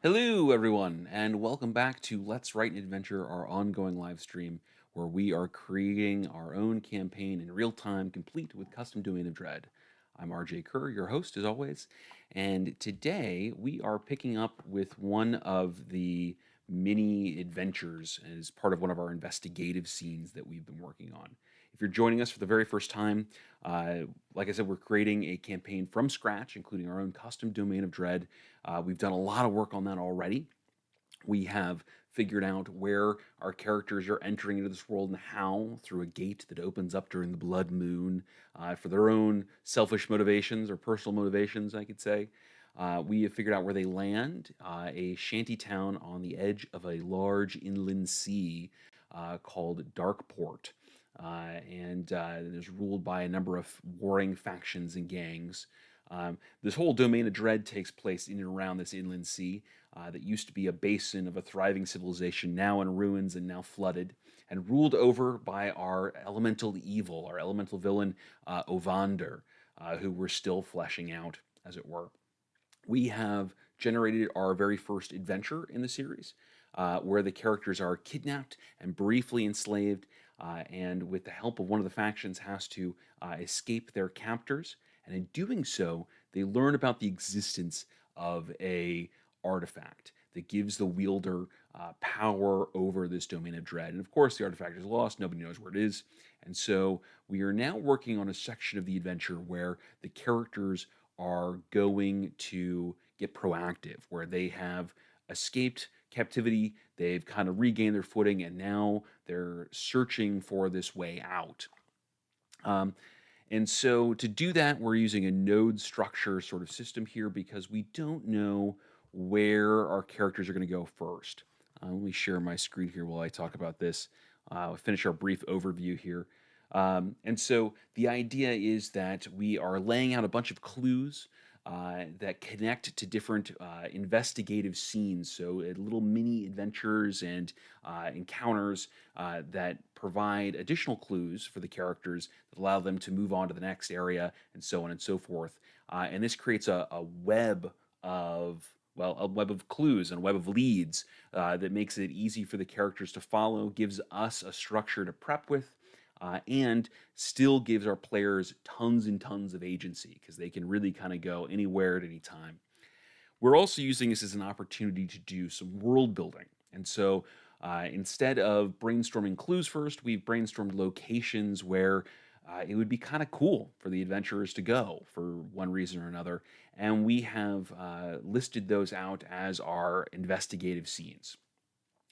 Hello, everyone, and welcome back to Let's Write an Adventure, our ongoing live stream where we are creating our own campaign in real time, complete with custom Domain of Dread. I'm RJ Kerr, your host as always, and today we are picking up with one of the mini adventures as part of one of our investigative scenes that we've been working on. If you're joining us for the very first time, uh, like I said, we're creating a campaign from scratch, including our own custom Domain of Dread. We've done a lot of work on that already. We have figured out where our characters are entering into this world and how through a gate that opens up during the blood moon for their own selfish motivations or personal motivations, I could say. We have figured out where they land, a shanty town on the edge of a large inland sea called Darkport. And is ruled by a number of warring factions and gangs. This whole domain of dread takes place in and around this inland sea that used to be a basin of a thriving civilization, now in ruins and now flooded, and ruled over by our elemental evil, our elemental villain, Ovander, who we're still fleshing out, as it were. We have generated our very first adventure in the series, where the characters are kidnapped and briefly enslaved, and with the help of one of the factions, has to escape their captors. And in doing so, they learn about the existence of a artifact that gives the wielder power over this domain of dread. And of course, the artifact is lost; nobody knows where it is. And so we are now working on a section of the adventure where the characters are going to get proactive, where they have escaped captivity, they've kind of regained their footing, and now they're searching for this way out. Um, and so to do that, we're using a node structure sort of system here because we don't know where our characters are going to go first. Let me share my screen here while I talk about this. We'll finish our brief overview here. And so the idea is that we are laying out a bunch of clues that connect to different investigative scenes. So little mini adventures and encounters that provide additional clues for the characters that allow them to move on to the next area and so on and so forth. And this creates a web of a web of clues and a web of leads that makes it easy for the characters to follow, gives us a structure to prep with, and still gives our players tons and tons of agency because they can really kind of go anywhere at any time. We're also using this as an opportunity to do some world building. And so instead of brainstorming clues first, we've brainstormed locations where it would be kind of cool for the adventurers to go for one reason or another. And we have listed those out as our investigative scenes.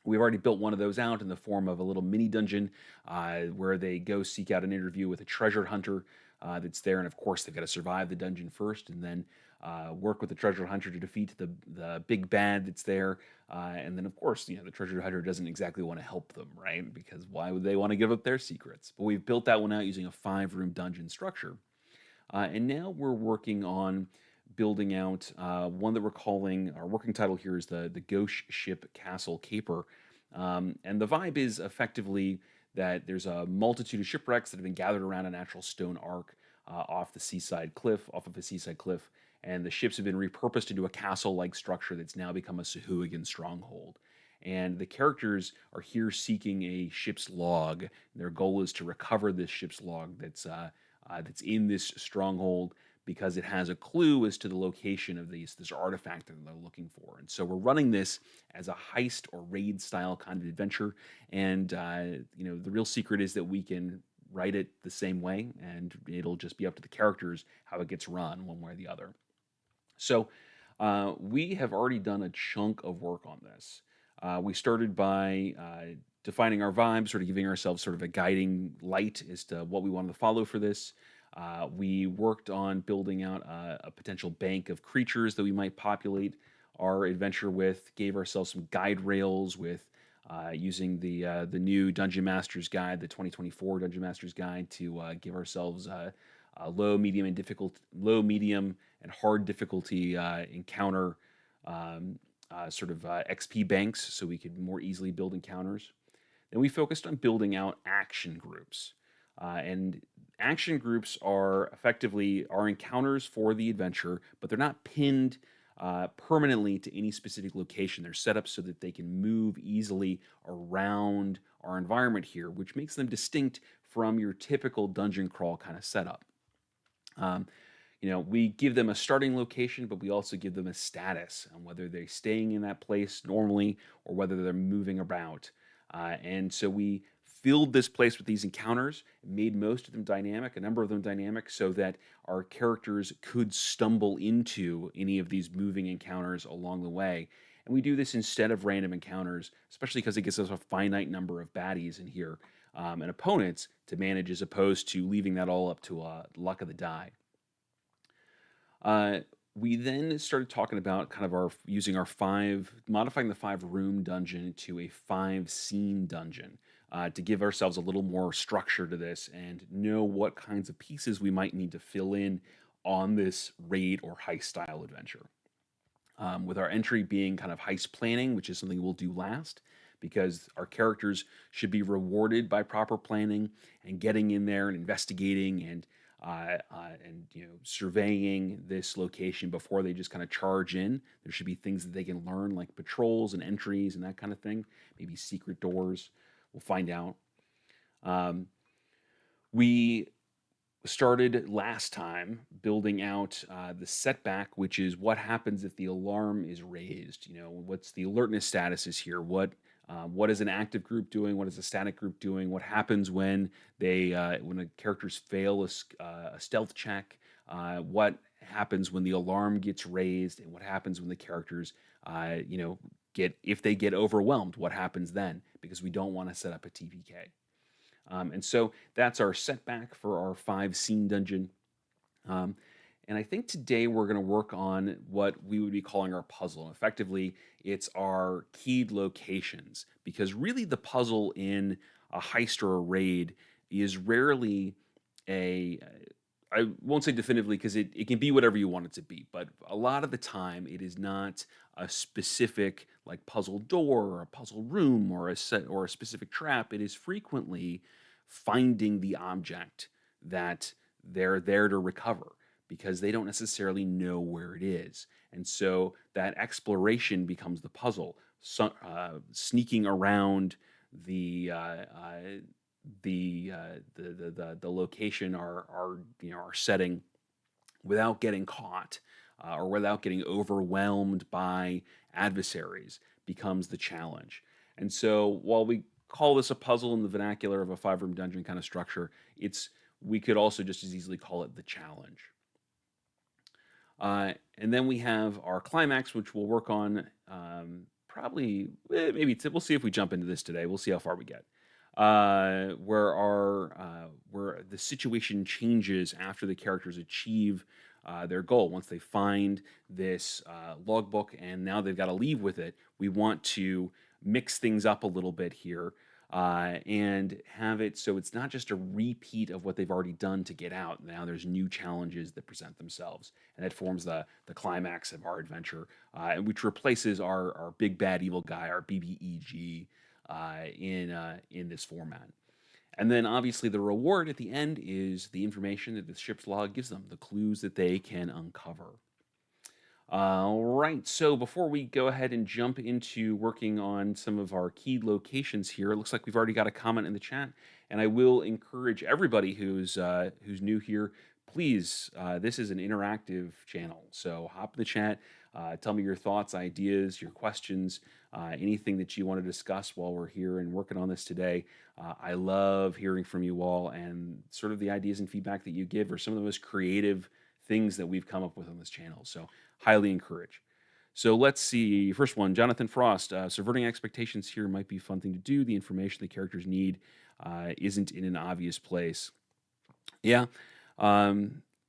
We've already built one of those out in the form of a little mini dungeon where they go seek out an interview with a treasure hunter that's there. And of course, they've got to survive the dungeon first and then work with the treasure hunter to defeat the big bad that's there. And then, of course, the treasure hunter doesn't exactly want to help them, right? Because why would they want to give up their secrets? But we've built that one out using a 5-room dungeon structure. And now we're working on building out one that we're calling our working title here is the Ghost Ship Castle Caper. And the vibe is effectively that there's a multitude of shipwrecks that have been gathered around a natural stone arc off of a seaside cliff, and the ships have been repurposed into a castle-like structure that's now become a Sahuagin stronghold. And the characters are here seeking a ship's log. Their goal is to recover this ship's log that's in this stronghold because it has a clue as to the location of this artifact that they're looking for. And so we're running this as a heist or raid style kind of adventure. And the real secret is that we can write it the same way, and it'll just be up to the characters how it gets run one way or the other. So we have already done a chunk of work on this. We started by defining our vibe, sort of giving ourselves sort of a guiding light as to what we wanted to follow for this. We worked on building out a potential bank of creatures that we might populate our adventure with. Gave ourselves some guide rails with using the new Dungeon Master's Guide, the 2024 Dungeon Master's Guide, to give ourselves low, medium, and hard difficulty encounter XP banks, so we could more easily build encounters. Then we focused on building out action groups. And action groups are effectively our encounters for the adventure, but they're not pinned permanently to any specific location. They're set up so that they can move easily around our environment here, which makes them distinct from your typical dungeon crawl kind of setup. Um, we give them a starting location, but we also give them a status on whether they're staying in that place normally or whether they're moving about. And so we filled this place with these encounters, made most of them dynamic, a number of them dynamic, so that our characters could stumble into any of these moving encounters along the way. And we do this instead of random encounters, especially because it gives us a finite number of baddies in here and opponents to manage, as opposed to leaving that all up to luck of the die. Uh, we then started talking about kind of modifying the 5 room dungeon to a 5 scene dungeon to give ourselves a little more structure to this and know what kinds of pieces we might need to fill in on this raid or heist style adventure. With our entry being kind of heist planning, which is something we'll do last, because our characters should be rewarded by proper planning and getting in there and investigating and surveying this location before they just kind of charge in. There should be things that they can learn, like patrols and entries and that kind of thing. Maybe secret doors. We'll find out. Um, we started last time building out the setback, which is what happens if the alarm is raised. What's the alertness status is here? What is an active group doing? What is a static group doing? What happens when when the characters fail a stealth check? What happens when the alarm gets raised? And what happens when the characters, if they get overwhelmed? What happens then? Because we don't want to set up a TPK. And so that's our setback for our 5 scene dungeon. Um, and I think today we're going to work on what we would be calling our puzzle. Effectively, it's our keyed locations, because really the puzzle in a heist or a raid is rarely a, I won't say definitively because it can be whatever you want it to be, but a lot of the time it is not a specific like puzzle door or a puzzle room or a set or a specific trap. It is frequently finding the object that they're there to recover because they don't necessarily know where it is. And so that exploration becomes the puzzle. Sneaking around the the location, our setting, without getting caught or without getting overwhelmed by adversaries becomes the challenge. And so while we call this a puzzle in the vernacular of a 5 room dungeon kind of structure, we could also just as easily call it the challenge. And then we have our climax, which we'll work on probably maybe we'll see if we jump into this today. We'll see how far we get. Where the situation changes after the characters achieve their goal. Once they find this logbook and now they've got to leave with it, we want to mix things up a little bit here and have it so it's not just a repeat of what they've already done to get out. Now there's new challenges that present themselves, and that forms the climax of our adventure, which replaces our big bad evil guy, our BBEG, in this format. And then obviously the reward at the end is the information that the ship's log gives them, the clues that they can uncover. All right, so before we go ahead and jump into working on some of our key locations here, it looks like we've already got a comment in the chat, and I will encourage everybody who's new here. Please, this is an interactive channel, so hop in the chat, tell me your thoughts, ideas, your questions, anything that you want to discuss while we're here and working on this today. I love hearing from you all, and sort of the ideas and feedback that you give are some of the most creative things that we've come up with on this channel. So highly encourage. So let's see. First one, Jonathan Frost. Subverting expectations here might be a fun thing to do. The information the characters need isn't in an obvious place. Yeah,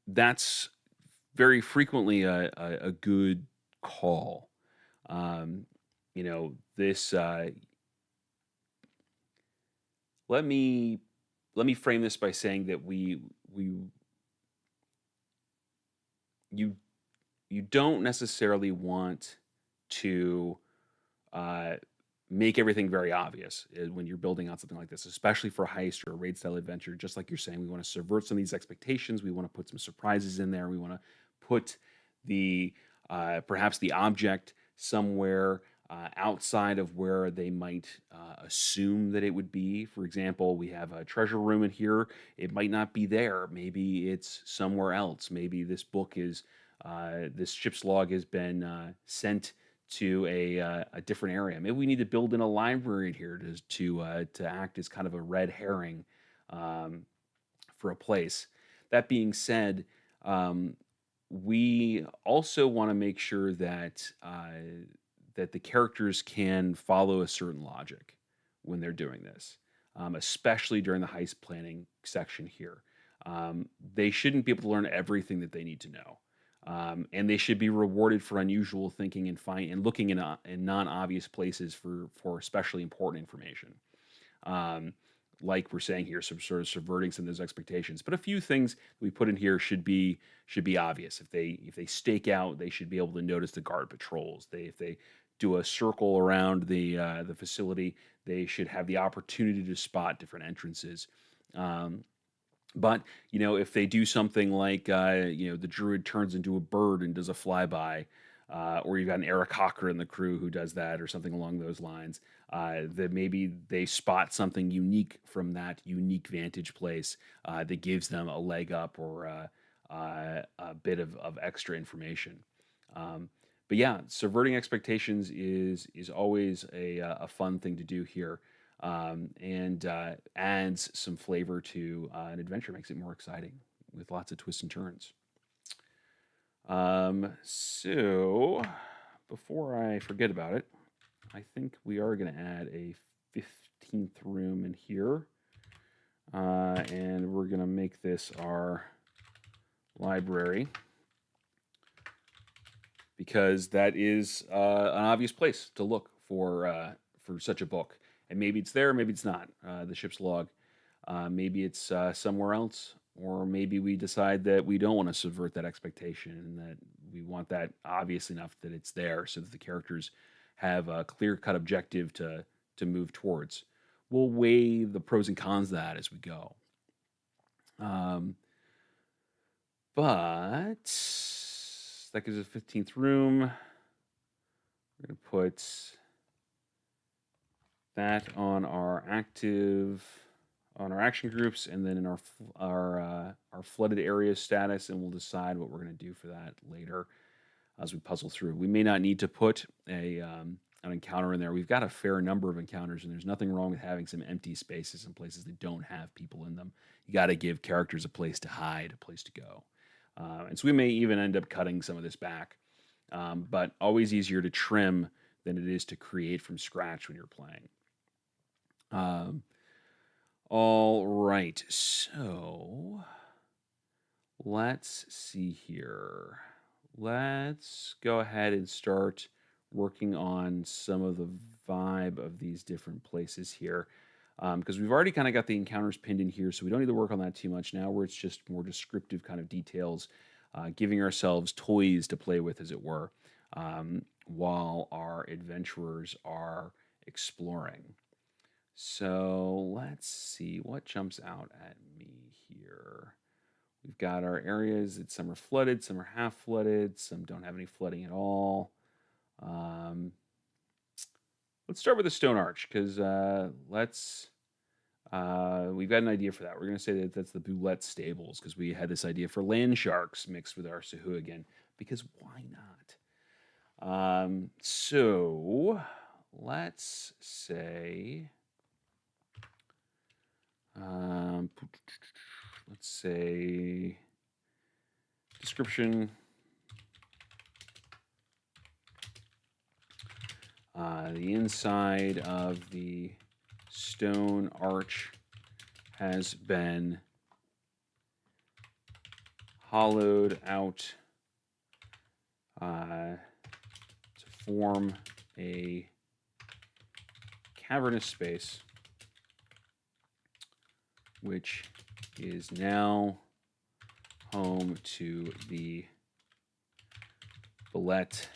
that's very frequently a good call. This. Let me frame this by saying that you don't necessarily want to make everything very obvious when you're building out something like this, especially for a heist or a raid style adventure. Just like you're saying, we want to subvert some of these expectations. We want to put some surprises in there. We want to put the perhaps the object somewhere outside of where they might assume that it would be. For example, we have a treasure room in here. It might not be there. Maybe it's somewhere else. Maybe this book is, this ship's log has been sent to a different area. Maybe we need to build in a library in here to act as kind of a red herring um, for a place. That being said, um, we also want to make sure that the characters can follow a certain logic when they're doing this, especially during the heist planning section here. They shouldn't be able to learn everything that they need to know, and they should be rewarded for unusual thinking and looking in non-obvious places for especially important information. Um, like we're saying here, some sort of subverting some of those expectations. But a few things we put in here should be obvious. If they stake out, they should be able to notice the guard patrols. If they do a circle around the facility, they should have the opportunity to spot different entrances. Um, but if they do something like the druid turns into a bird and does a flyby, or you've got an Eric Cocker in the crew who does that, or something along those lines, that maybe they spot something unique from that unique vantage place that gives them a leg up or a bit of extra information. Um, but yeah, subverting expectations is always a fun thing to do here, and adds some flavor to an adventure, makes it more exciting with lots of twists and turns. So before I forget about it, I think we are going to add a 15th room in here, and we're going to make this our library because that is an obvious place to look for such a book. And maybe it's there, maybe it's not. The ship's log. Maybe it's somewhere else, or maybe we decide that we don't want to subvert that expectation and that we want that obvious enough that it's there, so that the characters have a clear-cut objective to move towards. We'll weigh the pros and cons of that as we go. Um, but that gives us a 15th room. We're going to put that on our action groups, and then in our flooded area status, and we'll decide what we're going to do for that later as we puzzle through. We may not need to put an encounter in there. We've got a fair number of encounters, and there's nothing wrong with having some empty spaces and places that don't have people in them. You got to give characters a place to hide, a place to go. And so we may even end up cutting some of this back, but always easier to trim than it is to create from scratch when you're playing. All right, so let's see here. Let's go ahead and start working on some of the vibe of these different places here. Because we've already kind of got the encounters pinned in here, so we don't need to work on that too much now, where it's just more descriptive kind of details, giving ourselves toys to play with, as it were, while our adventurers are exploring. So let's see what jumps out at me here. We've got our areas that some are flooded, some are half flooded, some don't have any flooding at all. Let's start with the stone arch, because we've got an idea for that. We're going to say that that's the Boulette Stables, because we had this idea for land sharks mixed with our Sahuagin, because why not? So let's say, description. The inside of the stone arch has been hollowed out to form a cavernous space, which is now home to the Boulette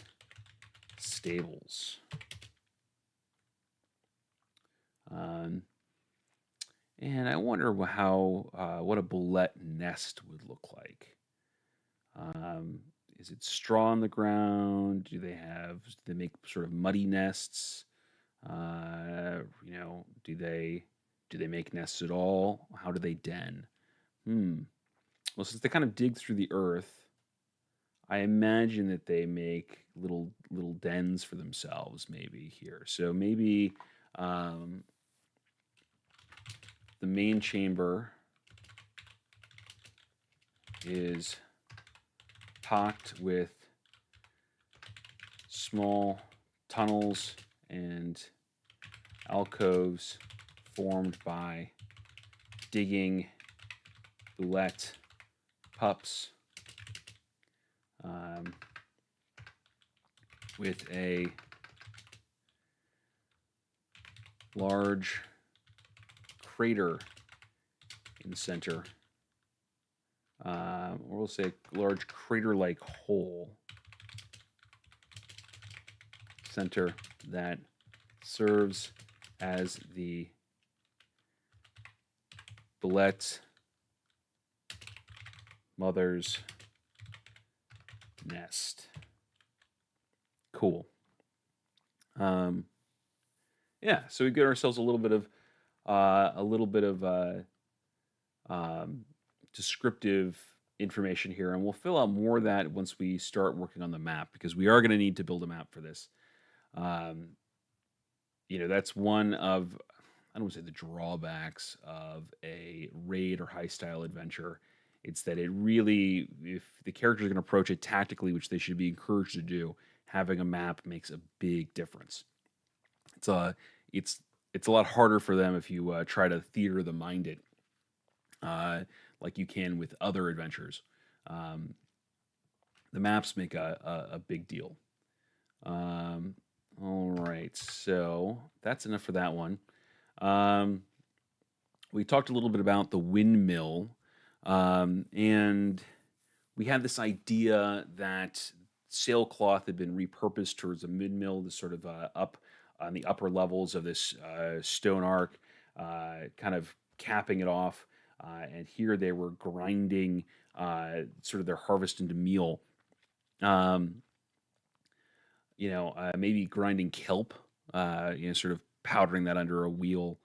Stables. And I wonder what a Boulette nest would look like. Is it straw on the ground? Do they make sort of muddy nests? Do they make nests at all? How do they den? Hmm. Well, since they kind of dig through the earth, I imagine that they make little dens for themselves, maybe here. So maybe um, the main chamber is packed with small tunnels and alcoves formed by digging boulette pups um, with a large crater in the center, or we'll say large crater-like hole center that serves as the boulette mother's nest. Cool. Yeah, so we get ourselves a little bit of um, descriptive information here, and we'll fill out more of that once we start working on the map because we are going to need to build a map for this. Um, that's one of I don't want to say the drawbacks of a raid or high style adventure. It's that it really, if the characters are going to approach it tactically, which they should be encouraged to do, having a map makes a big difference. It's a it's it's a lot harder for them if you try to theater the mind it uh, like you can with other adventures. Um, the maps make a big deal. Um, all right, so that's enough for that one. Um, we talked a little bit about the windmill, and we had this idea that sailcloth had been repurposed towards a windmill, this sort of up on the upper levels of this stone arc, kind of capping it off. And here they were grinding sort of their harvest into meal. Um, maybe grinding kelp, sort of powdering that under a wheel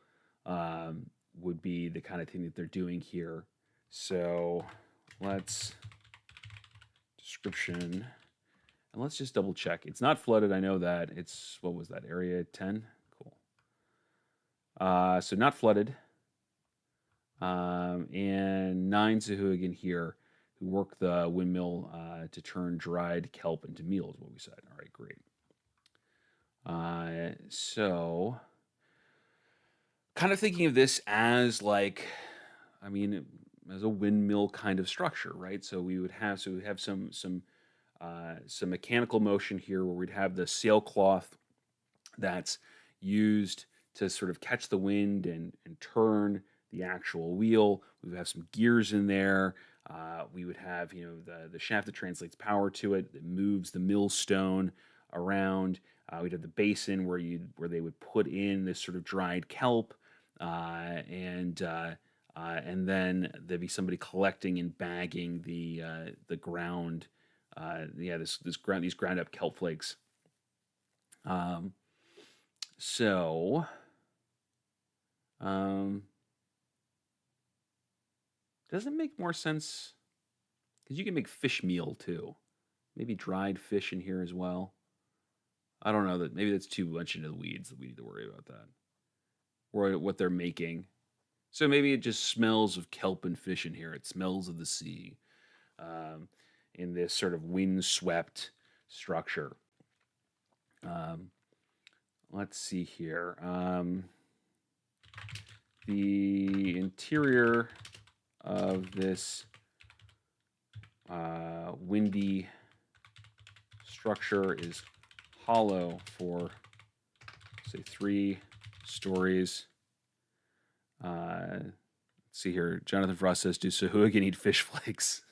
would be the kind of thing that they're doing here. So let's description, and let's just double check. It's not flooded. I know that. It's, what was that, area 10? Cool. So not flooded. And 9 Sahuagin here who work the windmill to turn dried kelp into meal is what we said. All right, great. So kind of thinking of this as like, I mean, as a windmill kind of structure, right? So we would have some mechanical motion here where we'd have the sailcloth that's used to sort of catch the wind and turn the actual wheel. We would have some gears in there. We would have the shaft that translates power to it that moves the millstone around. We'd have the basin where they would put in this sort of dried kelp, and then there'd be somebody collecting and bagging the ground. These ground up kelp flakes. Um, so, um, does it make more sense? Because you can make fish meal too. Maybe dried fish in here as well. I don't know that. Maybe that's too much into the weeds that we need to worry about that. Or what they're making. So maybe it just smells of kelp and fish in here. It smells of the sea um, in this sort of windswept structure. Um, let's see here. The interior of this windy structure is hollow for, say, 3 stories. Let's see here. Jonathan Frost says, "Do Sahuagin eat fish flakes?"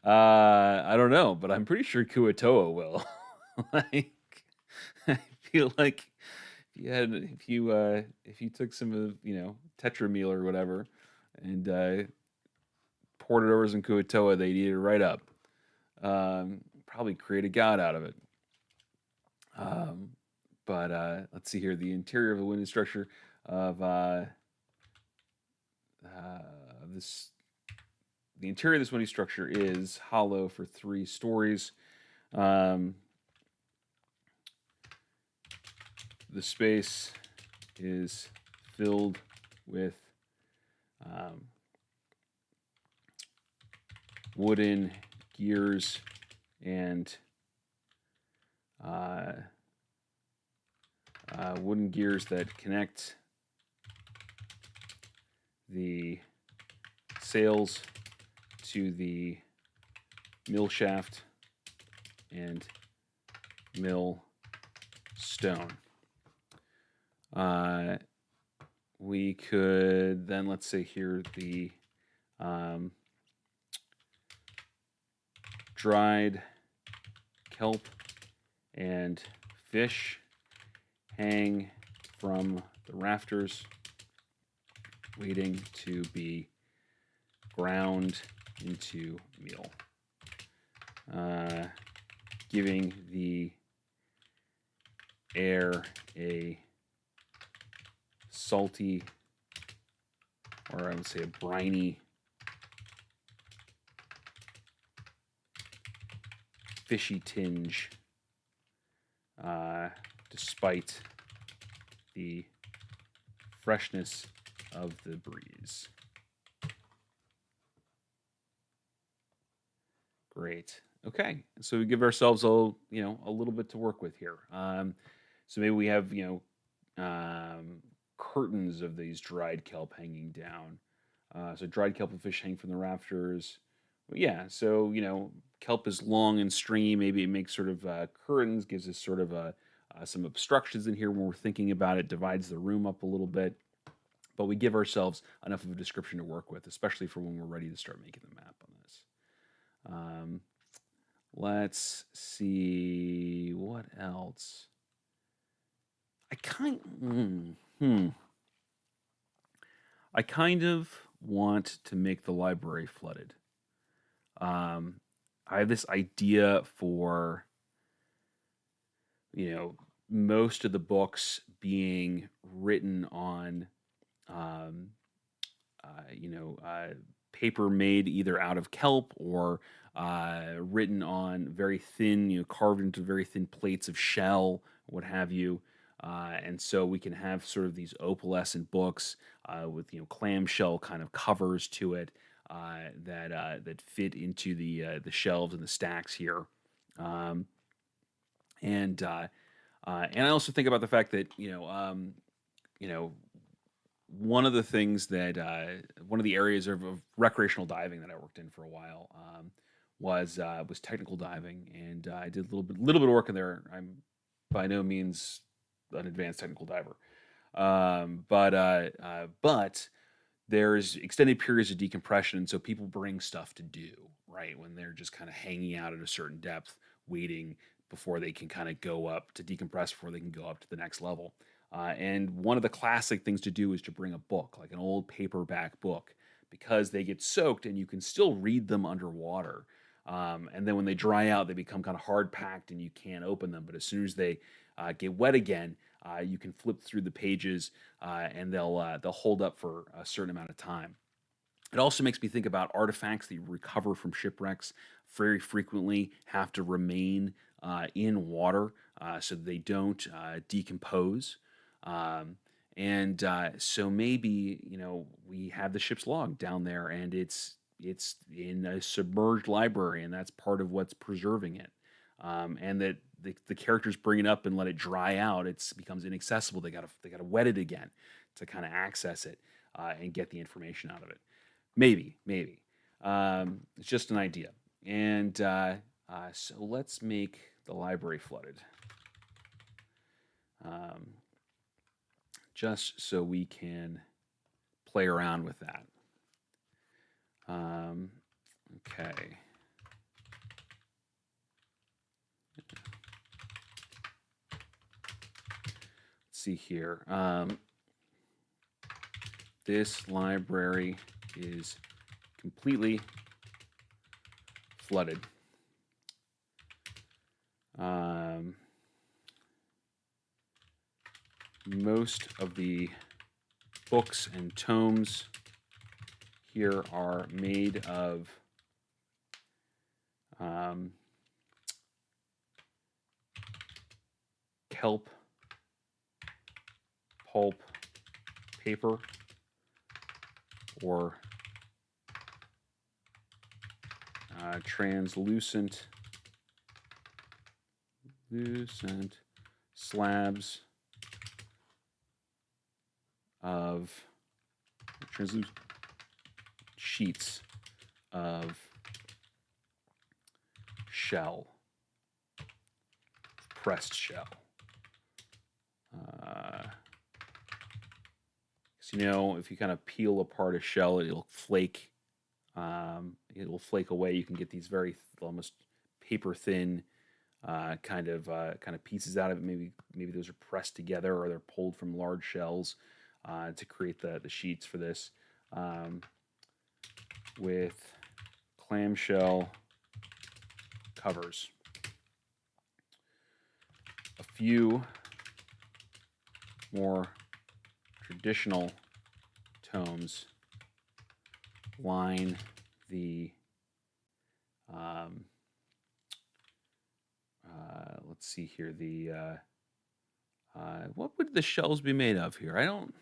I don't know, but I'm pretty sure Kuatoa will. Like, I feel like if you took some of Tetra meal or whatever and ported over some Kuo-toa, they'd eat it right up. Probably create a god out of it. But let's see here. The interior of the window structure of this, the interior of this window structure is hollow for 3 stories. The space is filled with wooden gears and wooden gears that connect the sails to the mill shaft and mill stone. We could then, let's say here, the dried kelp and fish hang from the rafters, waiting to be ground into meal, giving the air a salty, or I would say a briny, fishy tinge, despite the freshness of the breeze. Great. Okay, so we give ourselves a little bit to work with here. So maybe we have curtains of these dried kelp hanging down. So dried kelp and fish hang from the rafters. Well, yeah, so kelp is long and stringy. Maybe it makes sort of curtains, gives us sort of some obstructions in here when we're thinking about it, divides the room up a little bit. But we give ourselves enough of a description to work with, especially for when we're ready to start making the map on this. Let's see what else. I kind of want to make the library flooded. I have this idea for most of the books being written on paper made either out of kelp or written on very thin, carved into very thin plates of shell, what have you. And so we can have sort of these opalescent books with clamshell kind of covers to it that fit into the shelves and the stacks here. And I also think about the fact that one of the things that one of the areas of recreational diving that I worked in for a while was technical diving, and I did a little bit of work in there. I'm by no means an advanced technical diver, but there's extended periods of decompression, and so people bring stuff to do right when they're just kind of hanging out at a certain depth, waiting before they can kind of go up to decompress before they can go up to the next level. And one of the classic things to do is to bring a book, like an old paperback book, because they get soaked and you can still read them underwater. And then when they dry out, they become kind of hard packed and you can't open them. But as soon as they get wet again, you can flip through the pages and they'll hold up for a certain amount of time. It also makes me think about artifacts that you recover from shipwrecks very frequently have to remain in water so they don't decompose. So maybe we have the ship's log down there, and it's in a submerged library, and that's part of what's preserving it. And that the characters bring it up and let it dry out. It becomes inaccessible. They gotta wet it again to kind of access it and get the information out of it. Maybe. It's just an idea. And so let's make the library flooded. Just so we can play around with that. Okay. Let's see here. This library is completely flooded. Most of the books and tomes here are made of kelp, pulp, paper, or translucent slabs of translucent sheets of shell, pressed shell. So, you know, if you kind of peel apart a shell, it'll flake. It'll flake away. You can get these very almost paper thin kind of pieces out of it. Maybe those are pressed together or they're pulled from large shells to create the sheets for this. With clamshell covers. A few more traditional tomes line the let's see here, the what would the shells be made of here? I don't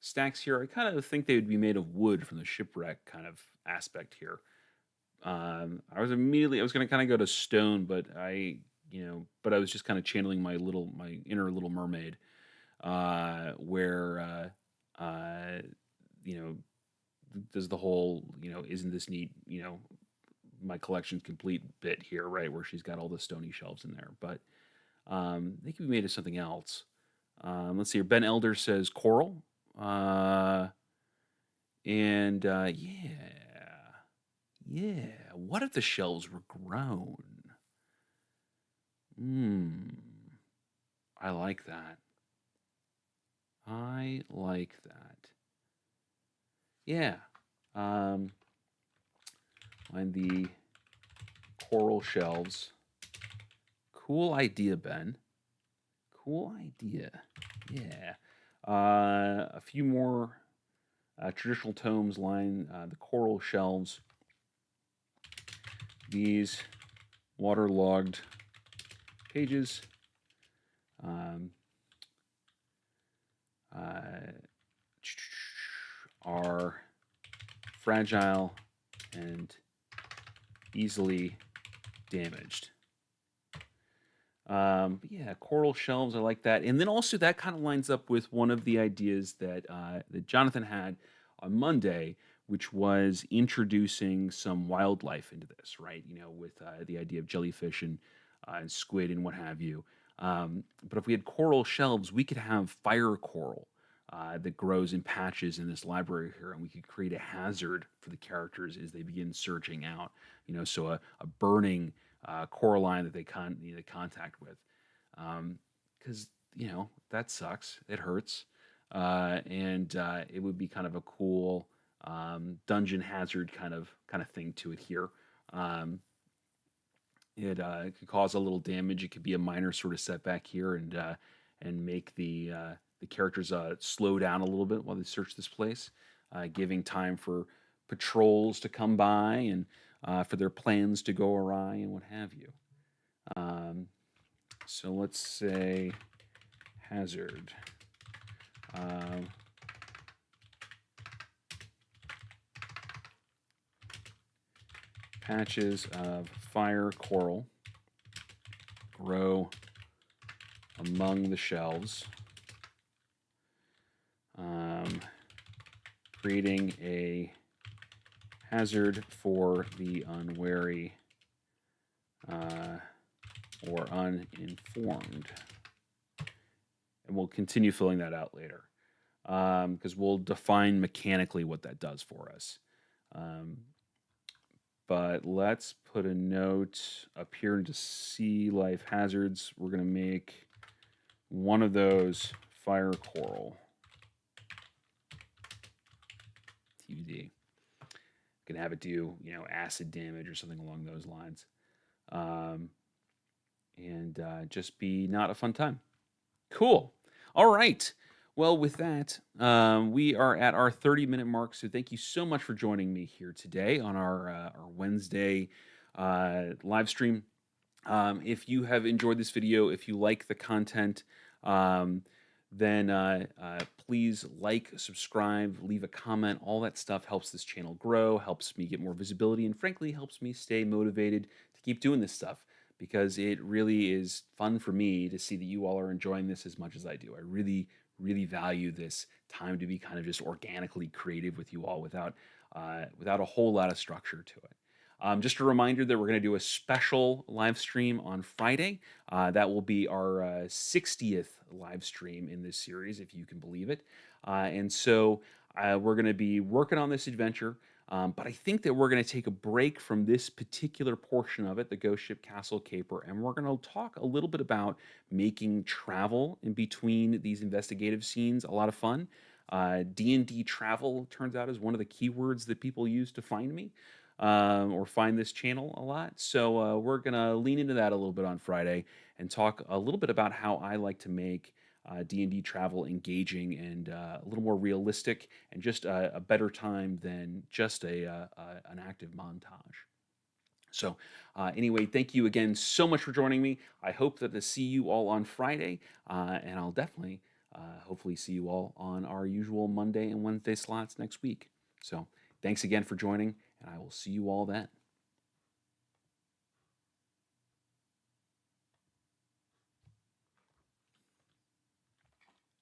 stacks here. I kind of think they would be made of wood from the shipwreck kind of aspect here. I was going to kind of go to stone, but I was just kind of channeling my inner Little Mermaid, where does the whole isn't this neat my collection's complete bit here, right, where she's got all the stony shelves in there, but they could be made of something else. Let's see here. Ben Elder says coral, and yeah. What if the shells were grown? I like that. Yeah. Find the coral shelves. Cool idea, Ben. Cool idea. Yeah. A few more traditional tomes line the coral shelves. These waterlogged pages are fragile and easily damaged. Yeah, coral shelves, I like that. And then also that kind of lines up with one of the ideas that Jonathan had on Monday, which was introducing some wildlife into this, right? With the idea of jellyfish and squid and what have you. But if we had coral shelves, we could have fire coral that grows in patches in this library here, and we could create a hazard for the characters as they begin searching out. So a burning coralline that they contact with, because that sucks. It hurts, and it would be kind of a cool dungeon hazard kind of thing to it here. It could cause a little damage. It could be a minor sort of setback here, and make the characters slow down a little bit while they search this place, giving time for patrols to come by and for their plans to go awry and what have you. So let's say hazard. Patches of fire coral grow among the shelves, creating a hazard for the unwary or uninformed. And we'll continue filling that out later, because we'll define mechanically what that does for us. But let's put a note up here into sea life hazards. We're going to make one of those fire coral. TBD. can have it do, acid damage or something along those lines. Um, and just be not a fun time. Cool. All right. Well, with that, we are at our 30-minute mark. So thank you so much for joining me here today on our Wednesday live stream. If you have enjoyed this video, if you like the content, um, then please like, subscribe, leave a comment. All that stuff helps this channel grow, helps me get more visibility, and frankly, helps me stay motivated to keep doing this stuff because it really is fun for me to see that you all are enjoying this as much as I do. I really, really value this time to be kind of just organically creative with you all without a whole lot of structure to it. Just a reminder that we're going to do a special live stream on Friday. That will be our 60th live stream in this series, if you can believe it. And so we're going to be working on this adventure. But I think that we're going to take a break from this particular portion of it, the Ghost Ship Castle Caper, and we're going to talk a little bit about making travel in between these investigative scenes a lot of fun. D&D travel turns out is one of the keywords that people use to find me or find this channel a lot. So we're going to lean into that a little bit on Friday and talk a little bit about how I like to make D&D travel engaging and a little more realistic and just a better time than just an active montage. So, anyway, thank you again so much for joining me. I hope that to see you all on Friday, and I'll definitely, hopefully, see you all on our usual Monday and Wednesday slots next week. So, thanks again for joining, and I will see you all then.